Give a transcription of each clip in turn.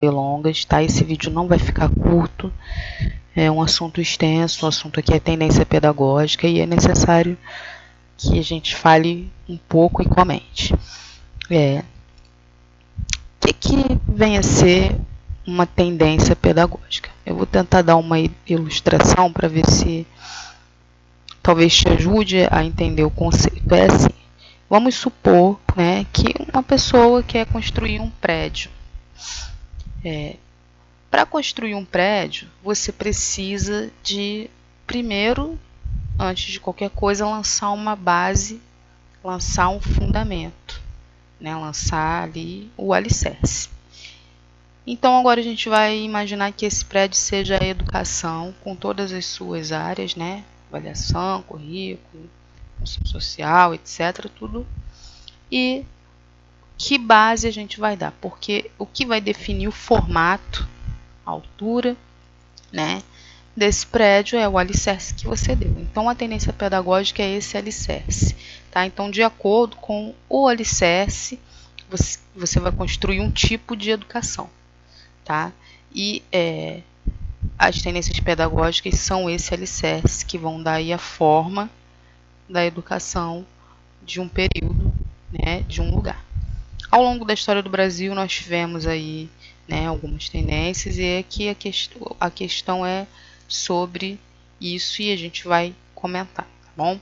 delongas, tá? Esse vídeo não vai ficar curto, é um assunto extenso, um assunto aqui é tendência pedagógica e é necessário que a gente fale um pouco e comente. O que vem a ser uma tendência pedagógica? Eu vou tentar dar uma ilustração para ver se talvez te ajude a entender o conceito. É assim, vamos supor, né, que uma pessoa quer construir um prédio. Para construir um prédio, você precisa de, primeiro, antes de qualquer coisa, lançar uma base, lançar um fundamento, né? Lançar ali o alicerce. Então, agora a gente vai imaginar que esse prédio seja a educação, com todas as suas áreas, né? Avaliação, currículo, função social, etc. Tudo. E que base a gente vai dar? Porque o que vai definir o formato, a altura, né, desse prédio é o alicerce que você deu. Então, a tendência pedagógica é esse alicerce. Tá? Então, de acordo com o alicerce, você vai construir um tipo de educação. Tá? E as tendências pedagógicas são esse alicerce que vão dar aí a forma da educação de um período, né, de um lugar. Ao longo da história do Brasil, nós tivemos aí, né, algumas tendências e aqui a questão é sobre isso e a gente vai comentar, tá bom?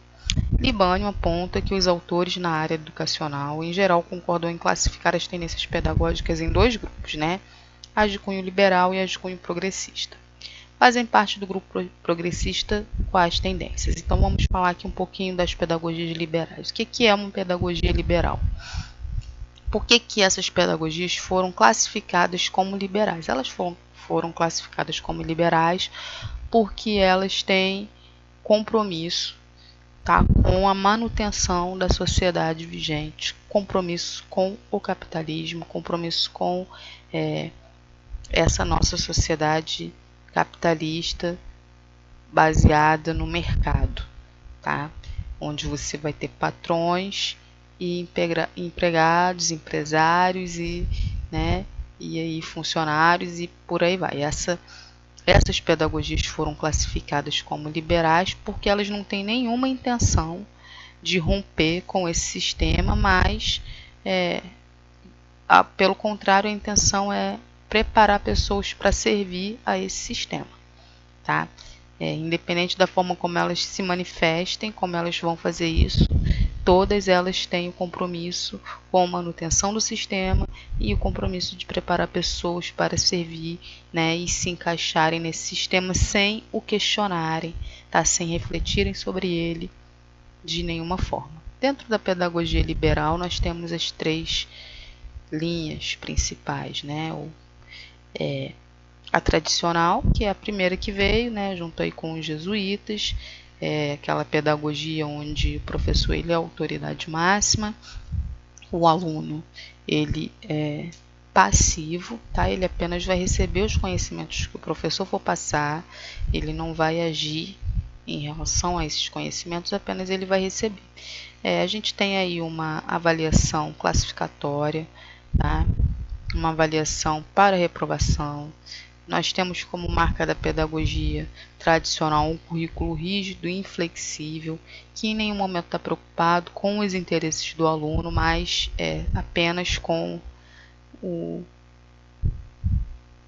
Libânio aponta que os autores na área educacional, em geral, concordam em classificar as tendências pedagógicas em dois grupos, né? As de cunho liberal e as de cunho progressista. Fazem parte do grupo progressista quais tendências? Então, vamos falar aqui um pouquinho das pedagogias liberais. O que é uma pedagogia liberal? Por que essas pedagogias foram classificadas como liberais? Elas foram classificadas como liberais porque elas têm compromisso, tá, com a manutenção da sociedade vigente, compromisso com o capitalismo, compromisso com essa nossa sociedade capitalista baseada no mercado, tá? Onde você vai ter patrões e empregados, empresários e, né, e aí funcionários e por aí vai. Essas pedagogias foram classificadas como liberais porque elas não têm nenhuma intenção de romper com esse sistema, mas pelo contrário, a intenção é preparar pessoas para servir a esse sistema, tá? Independente da forma como elas se manifestem, como elas vão fazer isso, todas elas têm o compromisso com a manutenção do sistema e o compromisso de preparar pessoas para servir, né, e se encaixarem nesse sistema sem o questionarem, tá? Sem refletirem sobre ele de nenhuma forma. Dentro da pedagogia liberal, nós temos as três linhas principais, né? A tradicional, que é a primeira que veio, né, junto aí com os jesuítas, aquela pedagogia onde o professor ele é a autoridade máxima, o aluno ele é passivo, tá? Ele apenas vai receber os conhecimentos que o professor for passar, ele não vai agir em relação a esses conhecimentos, apenas ele vai receber. A gente tem aí uma avaliação classificatória, tá? Uma avaliação para reprovação. Nós temos como marca da pedagogia tradicional um currículo rígido e inflexível, que em nenhum momento está preocupado com os interesses do aluno, mas apenas com o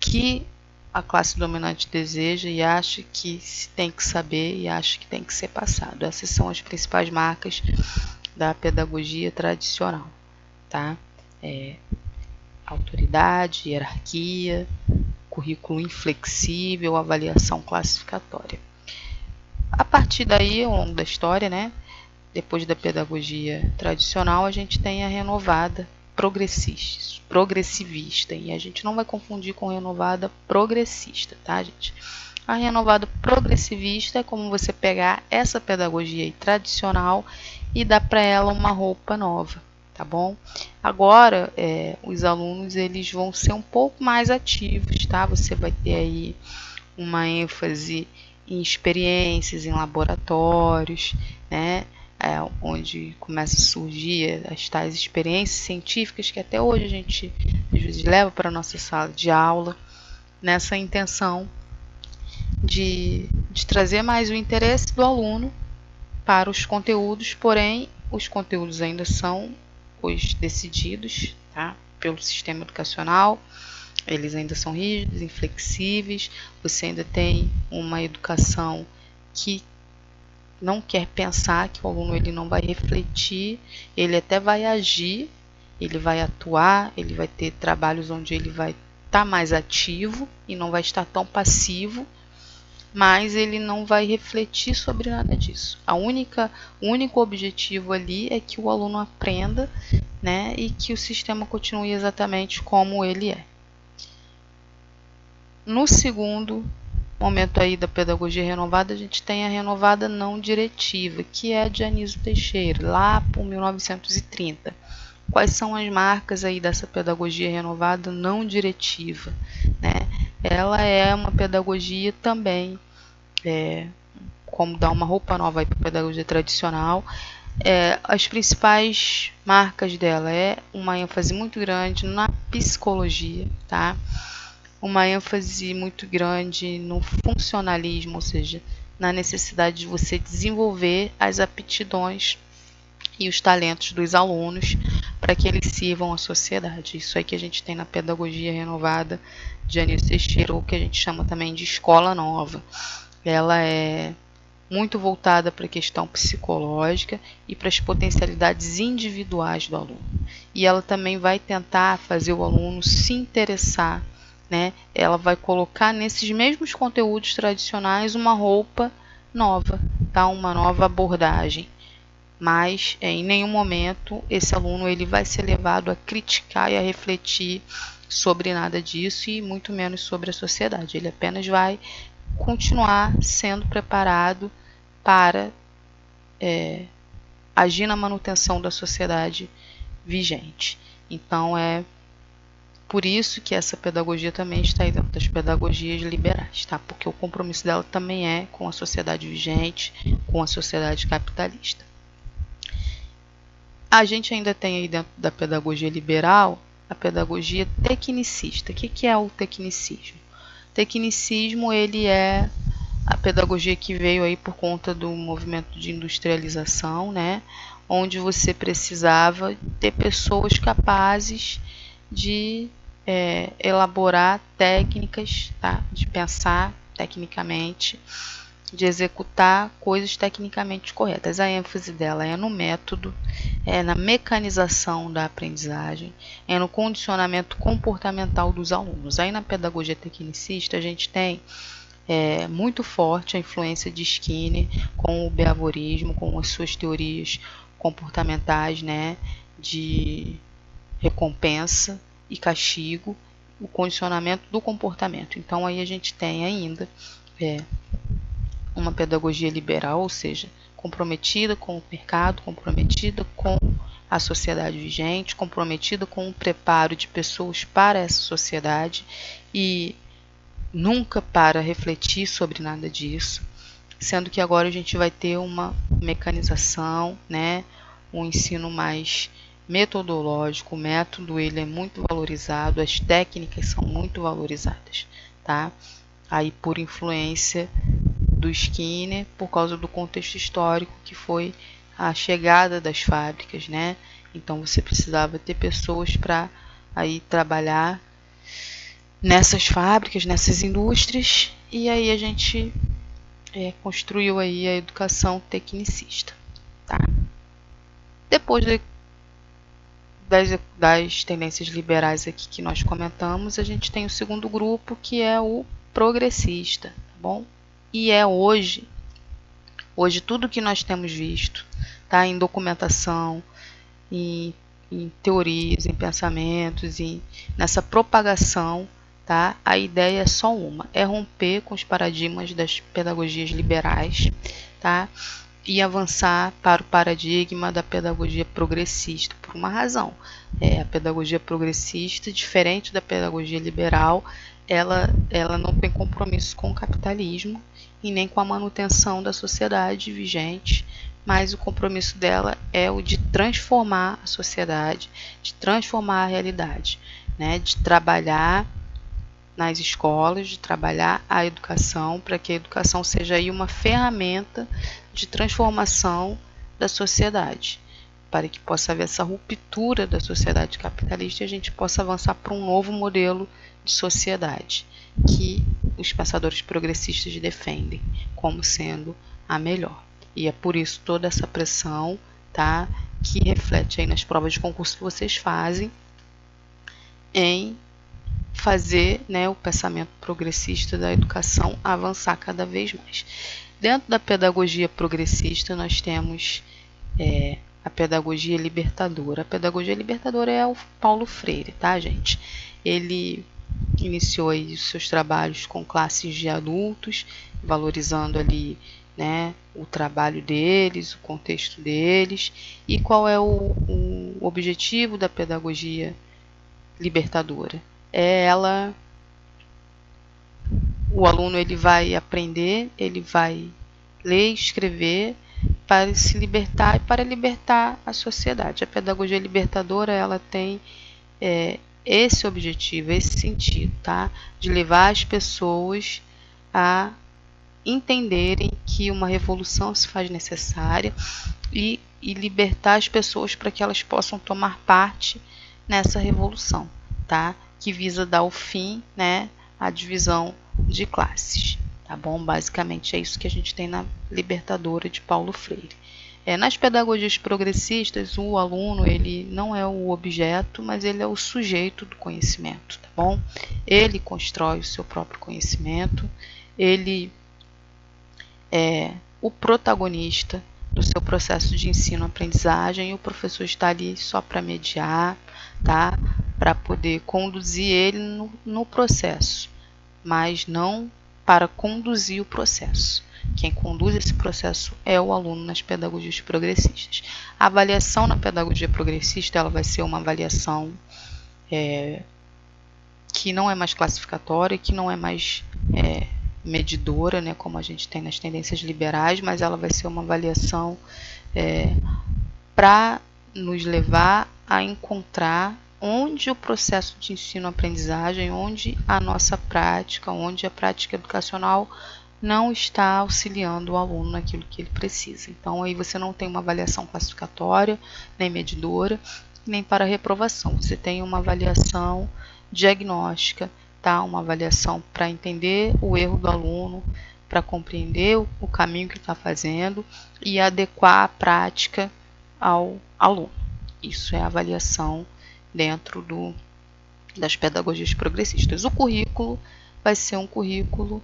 que a classe dominante deseja e acha que se tem que saber e acha que tem que ser passado. Essas são as principais marcas da pedagogia tradicional, tá? Autoridade, hierarquia, currículo inflexível, avaliação classificatória. A partir daí, ao longo da história, né, depois da pedagogia tradicional, a gente tem a renovada progressivista, e a gente não vai confundir com renovada progressista, tá, gente? A renovada progressivista é como você pegar essa pedagogia aí tradicional e dar para ela uma roupa nova, tá bom? Agora, os alunos eles vão ser um pouco mais ativos, tá? Você vai ter aí uma ênfase em experiências, em laboratórios, né? onde começa a surgir as tais experiências científicas que até hoje a gente às vezes leva para a nossa sala de aula, nessa intenção de trazer mais o interesse do aluno para os conteúdos, porém os conteúdos ainda são os decididos, tá, pelo sistema educacional. Eles ainda são rígidos, inflexíveis, você ainda tem uma educação que não quer pensar, que o aluno ele não vai refletir, ele até vai agir, ele vai atuar, ele vai ter trabalhos onde ele vai estar mais ativo e não vai estar tão passivo, mas ele não vai refletir sobre nada disso. O único objetivo ali é que o aluno aprenda, né, e que o sistema continue exatamente como ele é. No segundo momento aí da pedagogia renovada, a gente tem a renovada não diretiva, que é de Anísio Teixeira, lá por 1930. Quais são as marcas aí dessa pedagogia renovada não diretiva, né? Ela é uma pedagogia também, como dar uma roupa nova para a pedagogia tradicional. As principais marcas dela é uma ênfase muito grande na psicologia, tá? Uma ênfase muito grande no funcionalismo, ou seja, na necessidade de você desenvolver as aptidões e os talentos dos alunos para que eles sirvam à sociedade. Isso aí que a gente tem na pedagogia renovada de Anísio Teixeira, ou que a gente chama também de escola nova. Ela é muito voltada para a questão psicológica e para as potencialidades individuais do aluno. E ela também vai tentar fazer o aluno se interessar, né? Ela vai colocar nesses mesmos conteúdos tradicionais uma roupa nova, tá? Uma nova abordagem. Mas em nenhum momento esse aluno ele vai ser levado a criticar e a refletir sobre nada disso e muito menos sobre a sociedade. Ele apenas vai continuar sendo preparado para agir na manutenção da sociedade vigente. Então é por isso que essa pedagogia também está aí dentro das pedagogias liberais, tá? Porque o compromisso dela também é com a sociedade vigente, com a sociedade capitalista. A gente ainda tem aí dentro da pedagogia liberal a pedagogia tecnicista. O que é o tecnicismo? O tecnicismo ele é a pedagogia que veio aí por conta do movimento de industrialização, né? Onde você precisava ter pessoas capazes de elaborar técnicas, tá? De pensar tecnicamente, de executar coisas tecnicamente corretas. A ênfase dela é no método, é na mecanização da aprendizagem, é no condicionamento comportamental dos alunos. Aí na pedagogia tecnicista a gente tem muito forte a influência de Skinner com o behaviorismo, com as suas teorias comportamentais, né, de recompensa e castigo, o condicionamento do comportamento. Então aí a gente tem ainda uma pedagogia liberal, ou seja, comprometida com o mercado, comprometida com a sociedade vigente, comprometida com o preparo de pessoas para essa sociedade e nunca para refletir sobre nada disso, sendo que agora a gente vai ter uma mecanização, né, um ensino mais metodológico, o método ele é muito valorizado, as técnicas são muito valorizadas, tá? Aí por influência do Skinner, por causa do contexto histórico que foi a chegada das fábricas, né? Então você precisava ter pessoas para aí trabalhar nessas fábricas, nessas indústrias, e aí a gente construiu aí a educação tecnicista, tá? Depois das tendências liberais aqui que nós comentamos, a gente tem o segundo grupo, que é o progressista, tá bom? E hoje tudo que nós temos visto, tá, em documentação, em teorias, em pensamentos, nessa propagação, tá, a ideia é só uma, é romper com os paradigmas das pedagogias liberais, tá, e avançar para o paradigma da pedagogia progressista, por uma razão. A pedagogia progressista, diferente da pedagogia liberal, ela não tem compromisso com o capitalismo e nem com a manutenção da sociedade vigente, mas o compromisso dela é o de transformar a sociedade, de transformar a realidade, né? De trabalhar nas escolas, de trabalhar a educação, para que a educação seja aí uma ferramenta de transformação da sociedade, para que possa haver essa ruptura da sociedade capitalista e a gente possa avançar para um novo modelo de sociedade, que os pensadores progressistas defendem como sendo a melhor. E é por isso toda essa pressão, tá, que reflete aí nas provas de concurso que vocês fazem, em fazer, né, o pensamento progressista da educação avançar cada vez mais. Dentro da pedagogia progressista, nós temos a pedagogia libertadora. A pedagogia libertadora é o Paulo Freire, tá, gente? Ele iniciou aí os seus trabalhos com classes de adultos, valorizando ali, né, o trabalho deles, o contexto deles. E qual é o objetivo da pedagogia libertadora? O aluno ele vai aprender, ele vai ler e escrever para se libertar e para libertar a sociedade. A pedagogia libertadora ela tem esse objetivo, esse sentido, tá? De levar as pessoas a entenderem que uma revolução se faz necessária e libertar as pessoas para que elas possam tomar parte nessa revolução, tá? Que visa dar o fim, né, à divisão de classes, tá bom? Basicamente é isso que a gente tem na Libertadora de Paulo Freire. Nas pedagogias progressistas, o aluno ele não é o objeto, mas ele é o sujeito do conhecimento, tá bom? Ele constrói o seu próprio conhecimento, ele é o protagonista do seu processo de ensino-aprendizagem e o professor está ali só para mediar, tá? Para poder conduzir ele no processo, mas não para conduzir o processo. Quem conduz esse processo é o aluno nas pedagogias progressistas. A avaliação na pedagogia progressista ela vai ser uma avaliação que não é mais classificatória, que não é mais medidora, né, como a gente tem nas tendências liberais, mas ela vai ser uma avaliação para nos levar a encontrar onde o processo de ensino-aprendizagem, onde a nossa prática, onde a prática educacional não está auxiliando o aluno naquilo que ele precisa. Então, aí você não tem uma avaliação classificatória, nem medidora, nem para reprovação. Você tem uma avaliação diagnóstica, tá? Uma avaliação para entender o erro do aluno, para compreender o caminho que ele está fazendo e adequar a prática ao aluno. Isso é a avaliação dentro das pedagogias progressistas. O currículo vai ser um currículo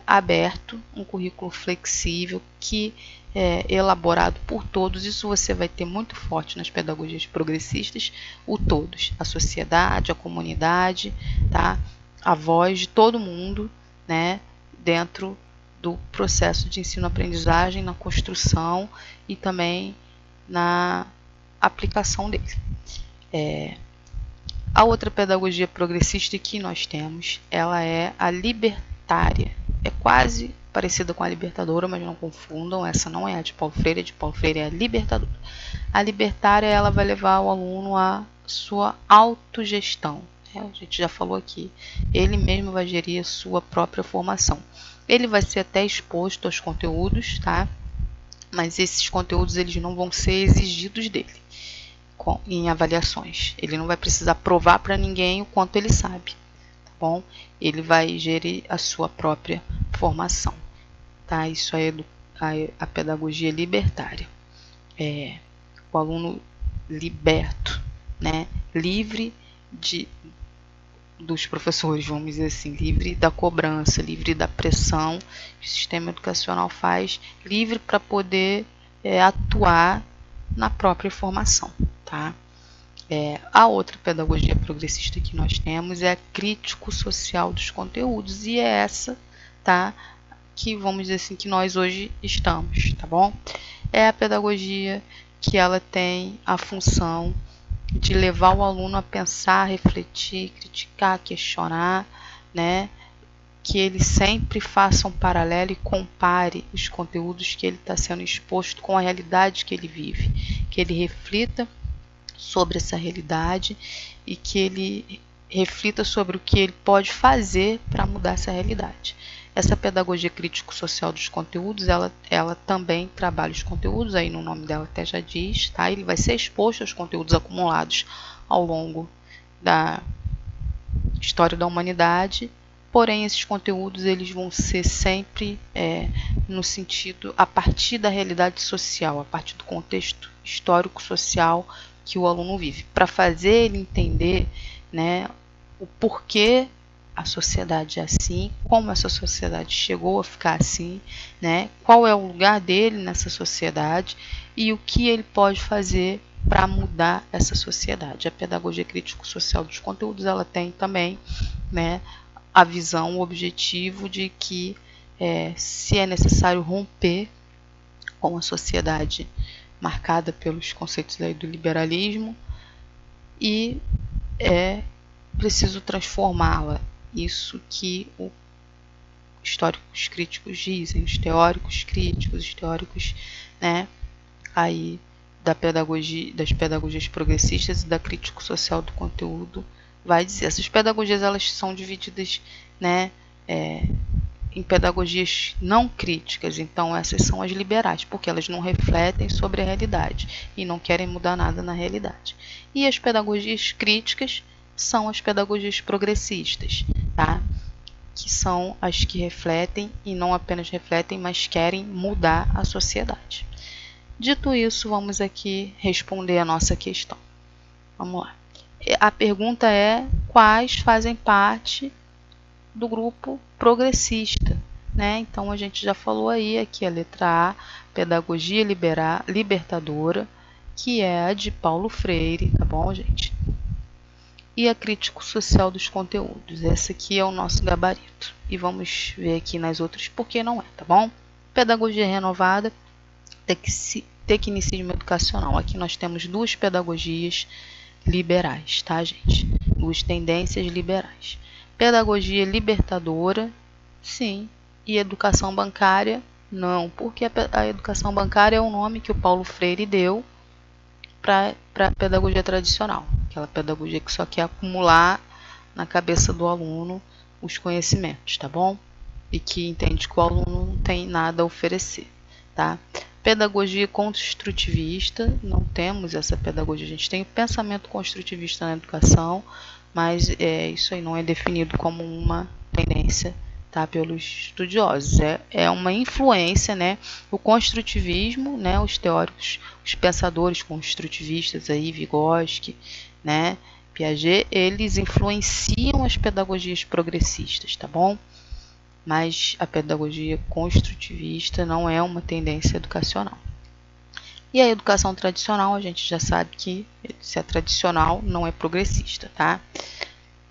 aberto, um currículo flexível que é elaborado por todos. Isso você vai ter muito forte nas pedagogias progressistas, o todos, a sociedade, a comunidade, tá? A voz de todo mundo, né? Dentro do processo de ensino-aprendizagem, na construção e também na aplicação dele. A outra pedagogia progressista que nós temos, ela é a libertária. É quase parecida com a libertadora, mas não confundam, essa não é a de Paulo Freire, a de Paulo Freire é a libertadora. A libertária, ela vai levar o aluno à sua autogestão. A gente já falou aqui, ele mesmo vai gerir a sua própria formação. Ele vai ser até exposto aos conteúdos, tá? Mas esses conteúdos eles não vão ser exigidos dele em avaliações. Ele não vai precisar provar para ninguém o quanto ele sabe, tá bom? Ele vai gerir a sua própria formação, tá? Isso é a pedagogia libertária. O aluno liberto, né? Livre dos professores, vamos dizer assim, livre da cobrança, livre da pressão que o sistema educacional faz, livre para poder atuar na própria formação, tá? A outra pedagogia progressista que nós temos é a crítico-social dos conteúdos, e é essa, tá? Que vamos dizer assim, que nós hoje estamos, tá bom? É a pedagogia que ela tem a função de levar o aluno a pensar, refletir, criticar, questionar, né? que ele sempre faça um paralelo e compare os conteúdos que ele está sendo exposto com a realidade que ele vive, que ele reflita sobre essa realidade e que ele reflita sobre o que ele pode fazer para mudar essa realidade. Essa pedagogia crítico-social dos conteúdos, ela também trabalha os conteúdos, aí no nome dela até já diz, tá? Ele vai ser exposto aos conteúdos acumulados ao longo da história da humanidade, porém esses conteúdos eles vão ser sempre no sentido, a partir da realidade social, a partir do contexto histórico-social que o aluno vive, para fazer ele entender, né, o porquê a sociedade é assim, como essa sociedade chegou a ficar assim, né, qual é o lugar dele nessa sociedade e o que ele pode fazer para mudar essa sociedade. A pedagogia crítico-social dos conteúdos, ela tem também, né, a visão, o objetivo de que se é necessário romper com a sociedade marcada pelos conceitos do liberalismo e é preciso transformá-la. Isso que os históricos críticos dizem, os teóricos críticos, os teóricos, né, aí da pedagogia, das pedagogias progressistas e da crítico-social do conteúdo vai dizer. Essas pedagogias elas são divididas, né, em pedagogias não críticas, então essas são as liberais, porque elas não refletem sobre a realidade e não querem mudar nada na realidade. E as pedagogias críticas são as pedagogias progressistas, tá? Que são as que refletem e não apenas refletem, mas querem mudar a sociedade. Dito isso, vamos aqui responder a nossa questão. Vamos lá. A pergunta é: quais fazem parte do grupo progressista, né? Então a gente já falou aí, aqui a letra A, pedagogia libertadora, que é a de Paulo Freire, tá bom, gente? E a crítico-social dos conteúdos, essa aqui é o nosso gabarito. E vamos ver aqui nas outras porque não é, tá bom? Pedagogia renovada, tecnicismo educacional. Aqui nós temos duas pedagogias liberais, tá, gente? Duas tendências liberais. Pedagogia libertadora, sim. E educação bancária, não. Porque a educação bancária é o nome que o Paulo Freire deu para a pedagogia tradicional. Aquela pedagogia que só quer acumular na cabeça do aluno os conhecimentos, tá bom? E que entende que o aluno não tem nada a oferecer, tá? Pedagogia construtivista, não temos essa pedagogia. A gente tem o pensamento construtivista na educação, mas isso aí não é definido como uma tendência, tá, pelos estudiosos. É uma influência, né? O construtivismo, né? Os teóricos, os pensadores construtivistas aí, Vygotsky, né? Piaget, eles influenciam as pedagogias progressistas, tá bom? Mas a pedagogia construtivista não é uma tendência educacional. E a educação tradicional, a gente já sabe que se é tradicional, não é progressista, tá?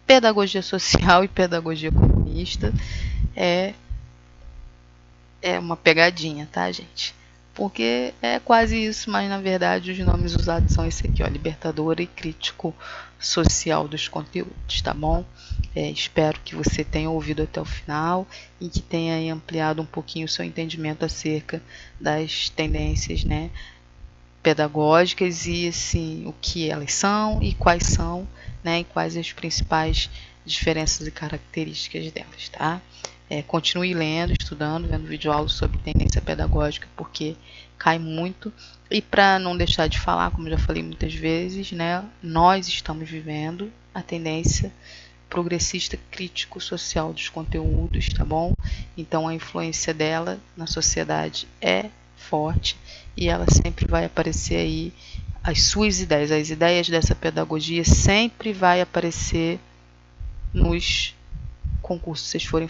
Pedagogia social e pedagogia comunista é uma pegadinha, tá, gente? Porque é quase isso, mas na verdade os nomes usados são esse aqui, ó, libertadora e crítico social dos conteúdos, tá bom? Espero que você tenha ouvido até o final e que tenha aí ampliado um pouquinho o seu entendimento acerca das tendências, né, pedagógicas e assim, o que elas são e quais são, né, e quais as principais diferenças e características delas, tá? Continue lendo, estudando, vendo videoaulas sobre tendência pedagógica, porque cai muito. E para não deixar de falar, como já falei muitas vezes, né, nós estamos vivendo a tendência progressista crítico-social dos conteúdos, tá bom? Então a influência dela na sociedade é forte e ela sempre vai aparecer aí, as suas ideias, as ideias dessa pedagogia sempre vai aparecer nos concursos que vocês forem